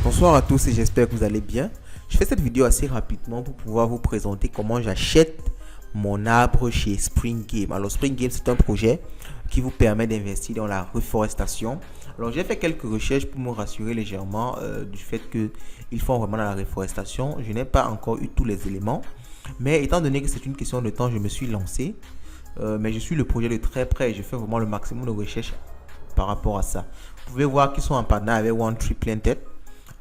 Bonsoir à tous et j'espère que vous allez bien. Je fais cette vidéo assez rapidement pour pouvoir vous présenter comment j'achète mon arbre chez Spring Game. Alors Spring Game, c'est un projet qui vous permet d'investir dans la reforestation. Alors j'ai fait quelques recherches pour me rassurer légèrement du fait qu'ils font vraiment dans la reforestation. Je n'ai pas encore eu tous les éléments, mais étant donné que c'est une question de temps, je me suis lancé. Mais je suis le projet de très près et je fais vraiment le maximum de recherches par rapport à ça. Vous pouvez voir qu'ils sont en partenariat avec One Tree Planted.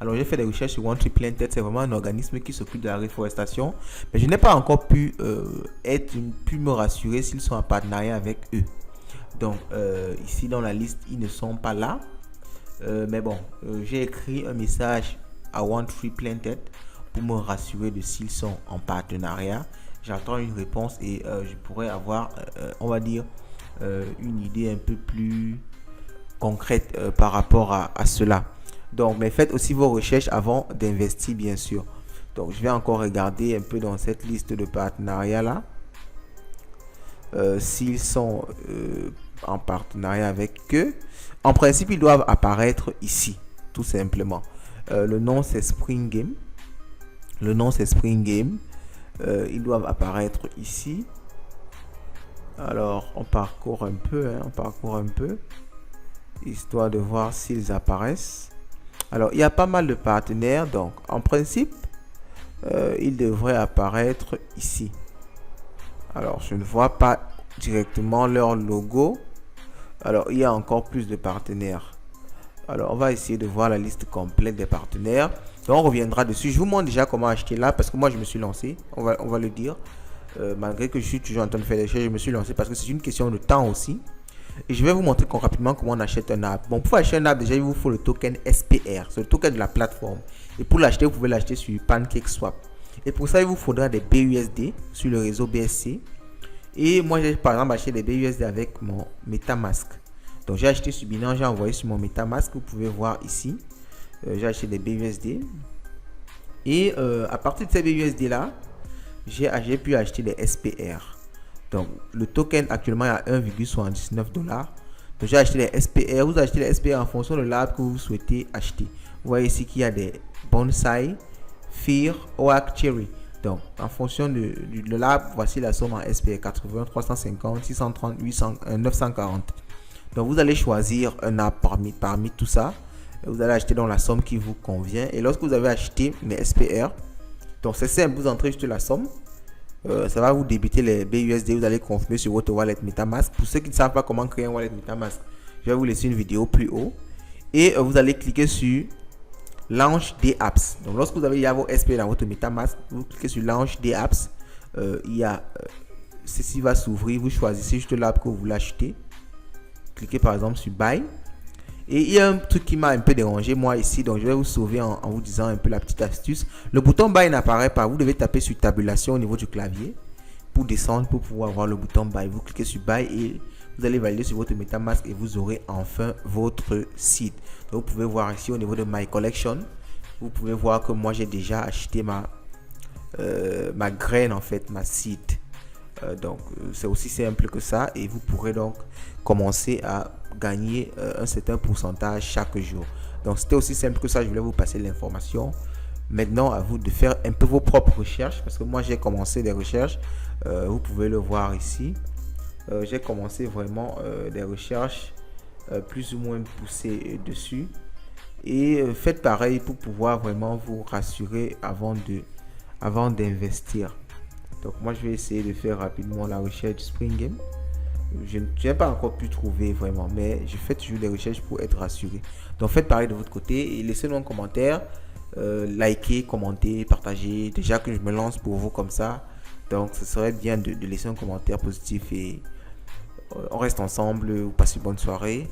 Alors j'ai fait des recherches sur One Tree Planted, c'est vraiment un organisme qui s'occupe de la reforestation, mais je n'ai pas encore pu me rassurer s'ils sont en partenariat avec eux. Donc ici dans la liste, ils ne sont pas là. Mais bon, j'ai écrit un message à One Tree Planted pour me rassurer de s'ils sont en partenariat. J'attends une réponse et je pourrais avoir, on va dire, une idée un peu plus concrète par rapport à cela. Donc, mais faites aussi vos recherches avant d'investir, bien sûr. Donc, je vais encore regarder un peu dans cette liste de partenariats là. S'ils sont en partenariat avec eux. En principe, ils doivent apparaître ici, tout simplement. Le nom, c'est Spring Game. Ils doivent apparaître ici. Alors, on parcourt un peu, histoire de voir s'ils apparaissent. Alors, il y a pas mal de partenaires, donc en principe, ils devraient apparaître ici. Alors, je ne vois pas directement leur logo. Alors, il y a encore plus de partenaires. Alors, on va essayer de voir la liste complète des partenaires. Donc, on reviendra dessus. Je vous montre déjà comment acheter là, parce que moi, je me suis lancé. On va le dire. Malgré que je suis toujours en train de faire des choses, je me suis lancé parce que c'est une question de temps aussi. Et je vais vous montrer rapidement comment on achète un arbre. Bon, pour acheter un arbre, déjà, il vous faut le token SPR. C'est le token de la plateforme. Et pour l'acheter, vous pouvez l'acheter sur PancakeSwap. Et pour ça, il vous faudra des BUSD sur le réseau BSC. Et moi, j'ai par exemple acheté des BUSD avec mon MetaMask. Donc, j'ai acheté sur Binance, j'ai envoyé sur mon MetaMask. Vous pouvez voir ici. J'ai acheté des BUSD. Et à partir de ces BUSD là, j'ai pu acheter des SPR. Donc, le token actuellement est à 1,79 $. Donc, j'ai acheté les SPR. Vous achetez les SPR en fonction de l'arbre que vous souhaitez acheter. Vous voyez ici qu'il y a des bonsai, Fear, Oak Cherry. Donc, en fonction de l'arbre, voici la somme en SPR 80, 350, 630, 800, 940. Donc, vous allez choisir un arbre parmi tout ça. Vous allez acheter dans la somme qui vous convient. Et lorsque vous avez acheté les SPR, donc c'est simple, vous entrez juste la somme. Ça va vous débiter les BUSD, vous allez confirmer sur votre wallet MetaMask. Pour ceux qui ne savent pas comment créer un wallet MetaMask, je vais vous laisser une vidéo plus haut. Et vous allez cliquer sur Launch des apps. Donc lorsque vous avez vos SP dans votre MetaMask, vous cliquez sur Launch des apps. Ceci va s'ouvrir, vous choisissez juste l'arbre que vous voulez acheter. Cliquez par exemple sur Buy. Et il y a un truc qui m'a un peu dérangé moi ici, donc je vais vous sauver en vous disant un peu la petite astuce. Le bouton Buy n'apparaît pas, vous devez taper sur tabulation au niveau du clavier pour descendre, pour pouvoir voir le bouton Buy. Vous cliquez sur Buy et vous allez valider sur votre MetaMask et vous aurez enfin votre site. Donc vous pouvez voir ici au niveau de My Collection, vous pouvez voir que moi j'ai déjà acheté ma graine en fait, ma seed. Donc c'est aussi simple que ça et vous pourrez donc commencer à gagner un certain pourcentage chaque jour. Donc c'était aussi simple que ça, je voulais vous passer l'information. Maintenant à vous de faire un peu vos propres recherches parce que moi j'ai commencé des recherches, vous pouvez le voir ici. J'ai commencé vraiment des recherches plus ou moins poussées dessus et faites pareil pour pouvoir vraiment vous rassurer avant d'investir. Donc moi je vais essayer de faire rapidement la recherche Spring Game. Je n'ai pas encore pu trouver vraiment, mais je fais toujours des recherches pour être rassuré. Donc faites pareil de votre côté et laissez-nous un commentaire, likez, commentez, partagez. Déjà que je me lance pour vous comme ça, donc ce serait bien de laisser un commentaire positif et on reste ensemble. Vous passez une bonne soirée.